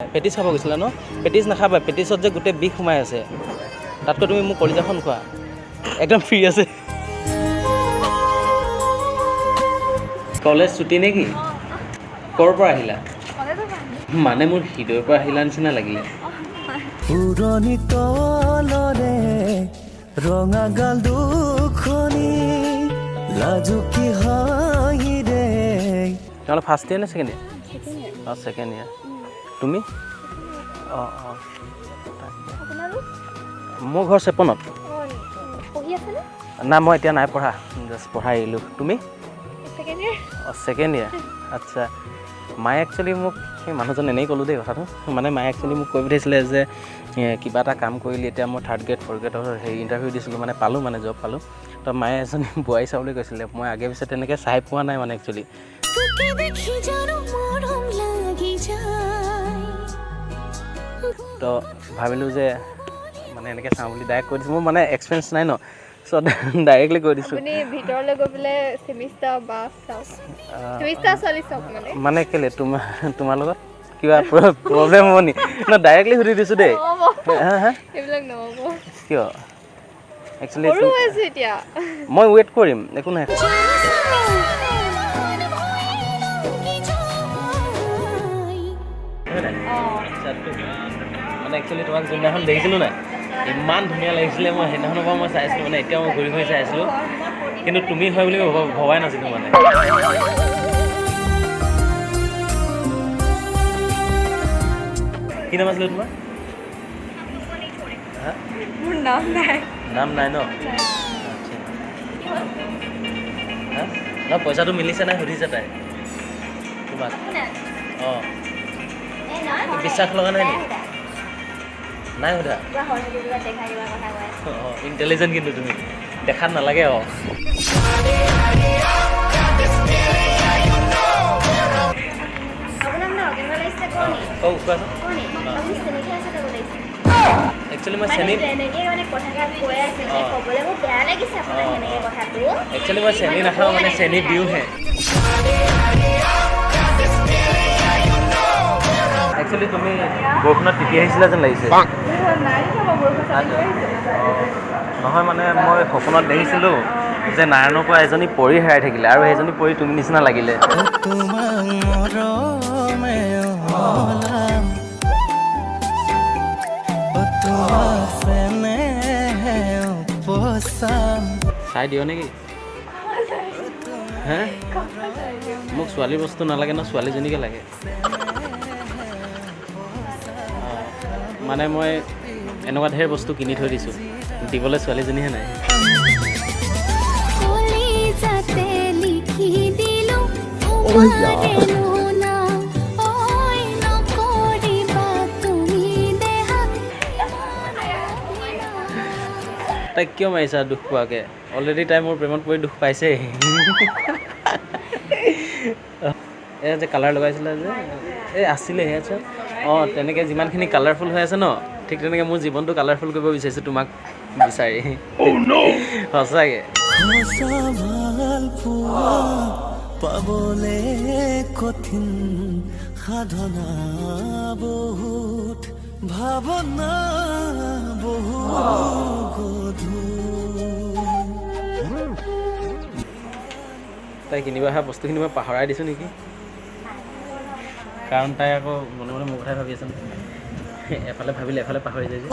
Patties খাব গৈছিলা ন? Patties নাখাবা, পেটিছত যে গোটেই বিষ সোমাই আছে। তাতকৈ তুমি মোক কলিজাখন খোৱা, একদম ফ্ৰী আছে। কলেজ ছুটি নে কি? ক'ৰ পৰা আহিলা? মানে মোৰ হৃদয়ৰ পৰা আহিলা নিচিনা লাগিলে। পুৰণি তলৰে ৰঙা গাল দুখনি লাজুকী হাঁহিৰে। তোমালোক ফাৰ্ষ্ট ইয়েৰ নে ছেকেণ্ড ইয়েৰ? অঁ ছেকেণ্ড ইয়েৰ। তুমি? অঁ অঁ। মোৰ ঘৰ চেপনত। না মই এতিয়া নাই পঢ়া, জাষ্ট পঢ়াই এৰিলোঁ। তুমি? অঁ ছেকেণ্ড ইয়েৰ। আচ্ছা, মায়ে একচুৱেলি মোক সেই মানুহজন এনেই ক'লোঁ দেই কথাটো, মানে মায়ে একচুৱেলি মোক কৈ পঠাইছিলে যে কিবা এটা কাম কৰিলি, এতিয়া মই 3rd গ্ৰেড 4th গ্ৰেডৰ হেৰি ইণ্টাৰভিউ দিছিলোঁ, মানে পালোঁ মানে জব পালোঁ। তো মায়ে এজনী বোৱাৰী চাবলৈ কৈছিলে, মই আগে পিছে তেনেকৈ চাই পোৱা নাই মানে একচুৱেলি। তো ভাবিলোঁ যে মানে এনেকৈ চাওঁ বুলি ডাইৰেক্ট কৈ দিছোঁ, মোৰ মানে এক্সপিৰিয়েঞ্চ নাই ন, চ' ডাইৰেক্টলি কৈ দিছোঁ। ভিতৰলৈ গৈ পেলাই চেমিষ্টাৰ বা চেমিষ্টাৰ চলি চব মানে কেলৈ তোমাৰ লগত কিবা প্ৰব্লেম হ'ব নি? ন ডাইৰেক্টলি সুধি দিছোঁ দেই। এইবিলাক নহ'ব। কিয়? একচুৱেলি সৰু হৈ আছোঁ এতিয়া। মই ৱেইট কৰিম, একো নাই। মানে একচুৱেলি তোমাক যোনদিনাখন দেখিছিলোঁ নাই, ইমান ধুনীয়া লাগিছিলে। মই সেইদিনাখনৰ পৰা মই চাইছিলোঁ, মানে এতিয়াও মই ঘূৰি ঘূৰি চাই আছিলোঁ, কিন্তু তুমি হয় বুলি মই ভবাই নাছিলোঁ মানে। কি নাম আছিলে তোমাৰ? মোৰ নাম নাই। নাম নাই ন? আচ্ছা, ন পইচাটো মিলিছে নাই সুধিছে তাই তোমাক? অঁ, বিশ্বাস লগা নাই নি? নাই সোধা? অঁ, ইণ্টেলিজেণ্ট কিন্তু তুমি, দেখাত নালাগে। অঁ কোৱাচোন। একচুৱেলি মই চেনি নাখাওঁ, মানে চেনি দিওঁহে। একচুৱেলি তুমি বৰষুণত তিতি আহিছিলা যেন লাগিছে। নহয় মানে মই সপোনত দেখিছিলোঁ যে নাৰায়ণৰ পৰা এজনী পৰী হেৰাই থাকিলে, আৰু সেইজনী পৰী তুমি নিচিনা লাগিলে। চাই দিয় নেকি? হে, মোক ছোৱালীৰ বস্তু নালাগে ন, ছোৱালীজনীকে লাগে। মানে মই এনেকুৱা ঢেৰ বস্তু কিনি থৈ দিছোঁ, দিবলৈ ছোৱালীজনীহে নাই। তাইক কিয় মাৰিছা দুখ পোৱাকৈ? অলৰেডি তাই মোৰ প্ৰেমত পৰি দুখ পাইছেই। এই যে কালাৰ লগাইছিলে যে, এই আছিলে সেয়া। অঁ, তেনেকৈ যিমানখিনি কালাৰফুল হৈ আছে ন, ঠিক তেনেকৈ মোৰ জীৱনটো কালাৰফুল কৰিব বিচাৰিছোঁ তোমাক বিচাৰি। সঁচাকৈ পাবলে কঠিন সাধনা বহুত, ভাৱনা বহুত। তাই কিনিব অহা বস্তুখিনি মই পাহৰাই দিছোঁ নেকি? কাৰণ তাই আকৌ মনে মনে মোৰ কথাই ভাবি আছে ন, এফালে ভাবিলে এফালে পাহৰি যায় যে।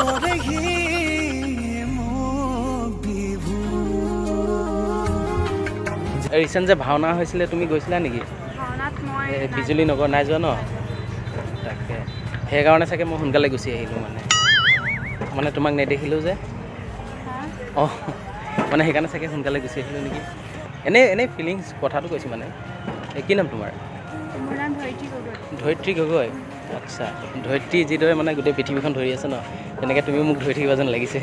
ৰিচেণ্ট যে ভাওনা হৈছিলে, তুমি গৈছিলা নেকি? বিজুলী নগৰ নাই যোৱা ন? তাকে সেইকাৰণে চাগে মই সোনকালে গুচি আহিলোঁ, মানে তোমাক নেদেখিলোঁ যে। অঁ, মানে সেইকাৰণে চাগে সোনকালে গুচি আহিলোঁ নেকি? এনেই ফিলিংছ কথাটো কৈছোঁ মানে। কি নাম তোমাৰ? ধৰিত্ৰী গগৈ। আচ্ছা, ধৰিত্ৰী যিদৰে মানে গোটেই পৃথিৱীখন ধৰি আছে ন, তেনেকৈ তুমিও মোক ধৰি থাকিবা যেন লাগিছে।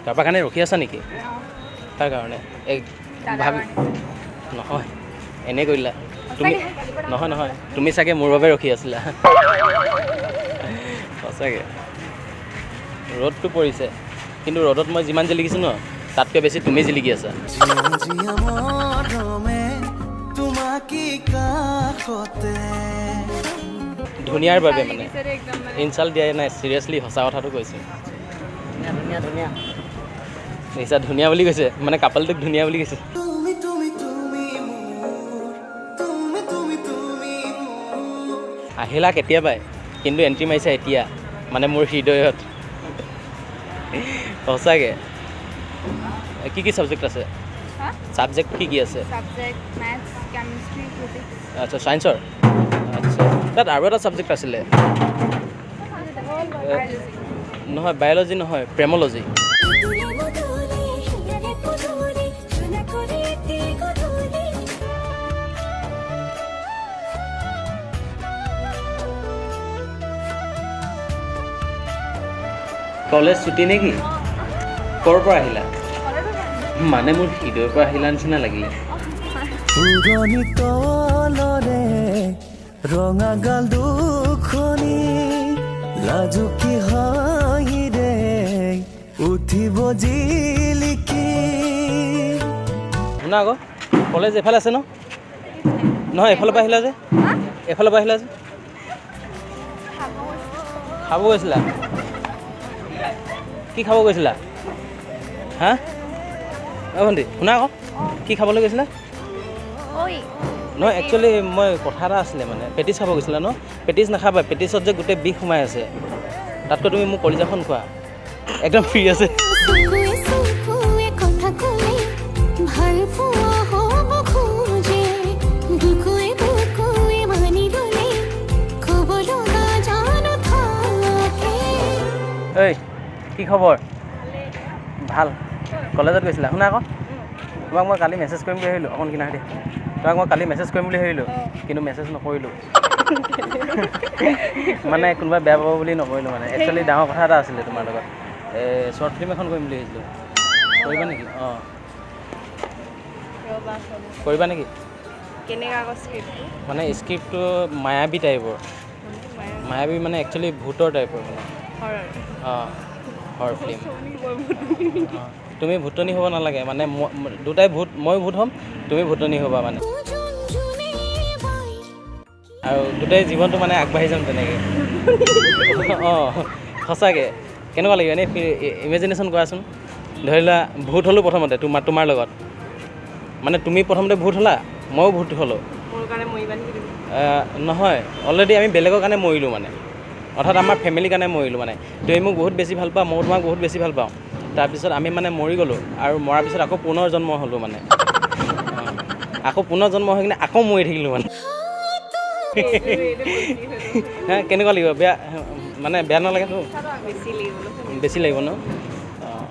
কাৰোবাৰ কাৰণে ৰখি আছা নেকি? তাৰ কাৰণে এই ভাবি নহয়, এনেই কৰিলা তুমি? নহয়, তুমি চাগে মোৰ বাবে ৰখি আছিলা। সঁচাকৈ ৰ'দটো পৰিছে, কিন্তু ৰ'দত মই যিমান জিলিকিছোঁ ন, তাতকৈ বেছি তুমি জিলিকি আছা। থাকি কাষতে ধুনীয়াৰ বাবে মানে দিছে একদম মানে ইনচাল্ট দিয়া নাই চিৰিয়াছলি সঁচা কথাটো কৈছোঁ নিচা ধুনীয়া বুলি কৈছে মানে কাপালটোক ধুনীয়া বুলি কৈছে তুমি তুমি তুমি মোৰ তুমি তুমি তুমি মোৰ আহিলা কেতিয়াবাই কিন্তু এণ্ট্ৰি মাৰিছে এতিয়া মানে মোৰ হৃদয়ত সঁচাকৈ কি কি ছাবজেক্ট আছে হা ছাবজেক্ট কি কি আছে সাবজেক্ট ম্যাথছ কেমিষ্ট্ৰি ফিজিক্স আচ্ছা ছায়েন্সৰ আচ্ছা তাত আৰু এটা ছাবজেক্ট আছিলে নহয় বায়'লজি নহয় প্ৰেম'লজি কলেজ ছুটি নেকি ক'ৰ পৰা আহিলা মানে মোৰ হৃদয়ৰ পৰা আহিলা নিচিনা লাগিলে পুৰণি তলৰে ৰঙা গাল দুখনি লাজুকী হাঁহিৰে উঠিব জিলিকি শুনা আকৌ কলেজ এইফালে আছে ন নহয় এইফালৰ পৰা আহিলা যে এইফালৰ পৰা আহিলা যে খাব গৈছিলা কি খাব গৈছিলা হা অ' ভণ্টি শুনা আকৌ কি খাবলৈ গৈছিলা ঐ নহয় একচুৱেলি মই কথা এটা আছিলে মানে পেটিছ খাব গৈছিলা ন পেটিছ নাখাবা পেটিছত যে গোটেই বিষ সোমাই আছে তাতকৈ তুমি মোক কলিজাখন খোৱা একদম ফ্ৰী আছে ঐ কি খবৰ ভাল কলেজত গৈছিলা শুনা আকৌ তোমাক মই কালি মেছেজ কৰিম বুলি ভাবিলোঁ অকণ কিনাৰ দিয়া তোমাক মই কালি মেছেজ কৰিম বুলি ভাবিলোঁ কিন্তু মেছেজ নকৰিলোঁ মানে কোনোবাই বেয়া পাব বুলি নকৰিলোঁ মানে একচুৱেলি ডাঙৰ কথা এটা আছিলে তোমাৰ লগত শ্বৰ্ট ফিল্ম এখন কৰিম বুলি ভাবিছিলোঁ কৰিবা নেকি অঁ কৰিবা নেকি কেনেকা আকৌ স্ক্ৰিপ্ট মানে স্ক্ৰিপ্টটো মায়াবী টাইপৰ মায়াবী মানে একচুৱেলি ভূতৰ টাইপৰ মানে অঁ হৰৰ ফিল্ম তুমি ভূতনি হ'ব নালাগে মানে দুটাই ভূত মই ভূত হ'ম তুমি ভূতনি হ'বা মানে আৰু দুটাই জীৱনটো মানে আগবাঢ়ি যাম তেনেকৈ অঁ সঁচাকৈ কেনেকুৱা লাগিব এনেই ইমেজিনেশ্যন কৰাচোন ধৰি লোৱা ভূত হ'লোঁ প্ৰথমতে তোমাৰ লগত মানে তুমি প্ৰথমতে ভূত হ'লা ময়ো ভূত হ'লোঁ নহয় অলৰেডি আমি বেলেগৰ কাৰণে মৰিলোঁ মানে অৰ্থাৎ আমাৰ ফেমিলিৰ কাৰণে মৰিলোঁ মানে তুমি মোক বহুত বেছি ভাল পাওঁ মই তোমাক বহুত বেছি ভাল পাওঁ তাৰপিছত আমি মানে মৰি গ'লোঁ আৰু মৰাৰ পিছত আকৌ পুনৰ জন্ম হ'লোঁ মানে আকৌ পুনৰ জন্ম হৈ কিনে আকৌ মৰি থাকিলোঁ মানে হা কেনেকুৱা লাগিব বেয়া মানে বেয়া নালাগেতো বেছি লাগিব ন অঁ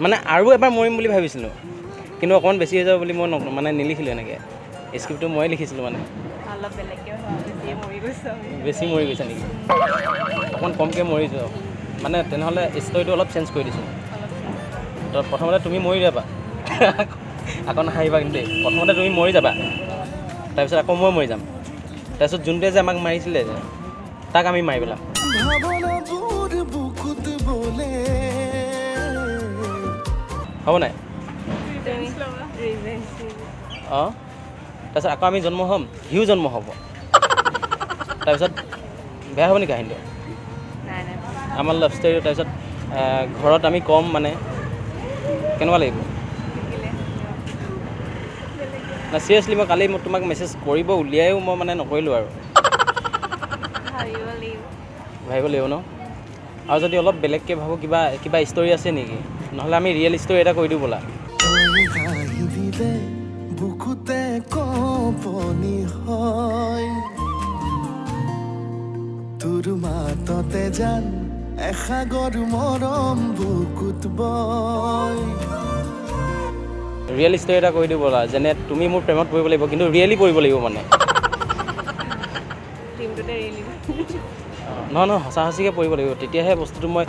মানে আৰু এবাৰ মৰিম বুলি ভাবিছিলোঁ কিন্তু অকণমান বেছি হৈ যাব বুলি মই মানে নিলিখিলোঁ এনেকৈ স্ক্ৰিপ্টটো ময়ে লিখিছিলোঁ মানে বেছি মৰি গৈছে নেকি অকণমান কমকৈ মৰিছোঁ মানে তেনেহ'লে ষ্টৰিটো অলপ চেঞ্জ কৰি দিছোঁ তো প্ৰথমতে তুমি মৰি যাবা আকৌ নাহাঁহিবা কিন্তু দেই প্ৰথমতে তুমি মৰি যাবা তাৰপিছত আকৌ মই মৰি যাম তাৰপিছত যোনটোৱে যে আমাক মাৰিছিলে যে তাক আমি মাৰি পেলাম ভাৱনাবোৰ বুকুত বলে হ'ব নাই অঁ তাৰপিছত আকৌ আমি জন্ম হ'ম সিও জন্ম হ'ব তাৰপিছত বেয়া হ'ব নেকি কাহিনীটো আমাৰ লাভ ষ্টৰি তাৰপিছত ঘৰত আমি কম মানে কেনেকুৱা লাগিব না চিৰিয়াছলি মই কালি তোমাক মেছেজ কৰিব উলিয়াইও মই মানে নকৰিলোঁ আৰু ভাবিব লাগিব ন আৰু যদি অলপ বেলেগকৈ ভাবোঁ কিবা কিবা ষ্টৰি আছে নেকি নহ'লে আমি ৰিয়েল ষ্টৰি এটা কৰি দিওঁ ব'লা হাঁহি দিলে বুকুতে কঁপনি হয় তোৰ মাততে জান এসাগৰ মৰম বুকুত বয় ৰিয়েল ষ্টৰি এটা কৰি দিওঁ ব'লা যেনে তুমি মোৰ প্ৰেমত পৰিব লাগিব কিন্তু ৰিয়েলি পৰিব লাগিব মানে নহয় নহয় সঁচা সঁচিকৈ পৰিব লাগিব তেতিয়াহে বস্তুটো মই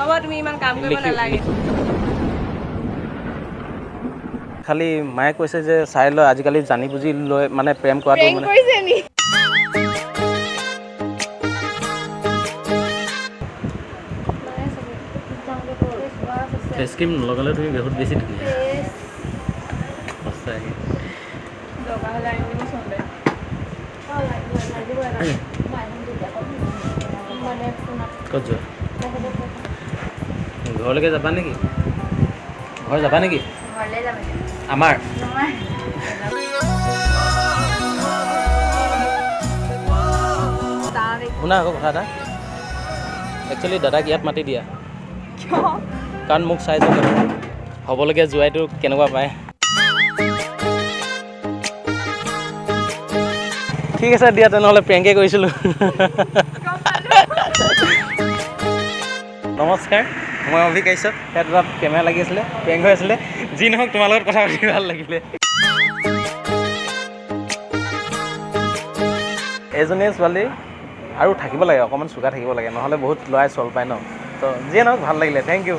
খালি মায়ে কৈছে যে চাই লয় আজিকালি জানি বুজি লৈ মানে প্ৰেম কৰাটো মানে ফেচ ক্ৰীম নলগালে তুমি বহুত বেছি ধুনীয়া সঁচাকৈ ক'ত যোৱা ঘৰলৈকে যাবা নেকি ঘৰ যাবা নেকি আমাৰ শুনা আকৌ কথা এটা একচুৱেলি দাদাক ইয়াত মাতি দিয়া কাৰণ মোক চাইছোঁ হ'বলগীয়া জোৱাইটো কেনেকুৱা পায় ঠিক আছে দিয়া তেনেহ'লে প্ৰেংকে কৰিছিলোঁ নমস্কাৰ মই অভিক কাশ্যপ ইয়াত তাত কেমেৰা লাগি আছিলে প্ৰেংক হৈ আছিলে যি নহওক তোমাৰ লগত কথা পাতি ভাল লাগিলে এজনীয়ে ছোৱালী আৰু থাকিব লাগে অকণমান চোকা থাকিব লাগে নহ'লে বহুত ল'ৰাই চল পায় ন তো যিয়ে নহওক ভাল লাগিলে থেংক ইউ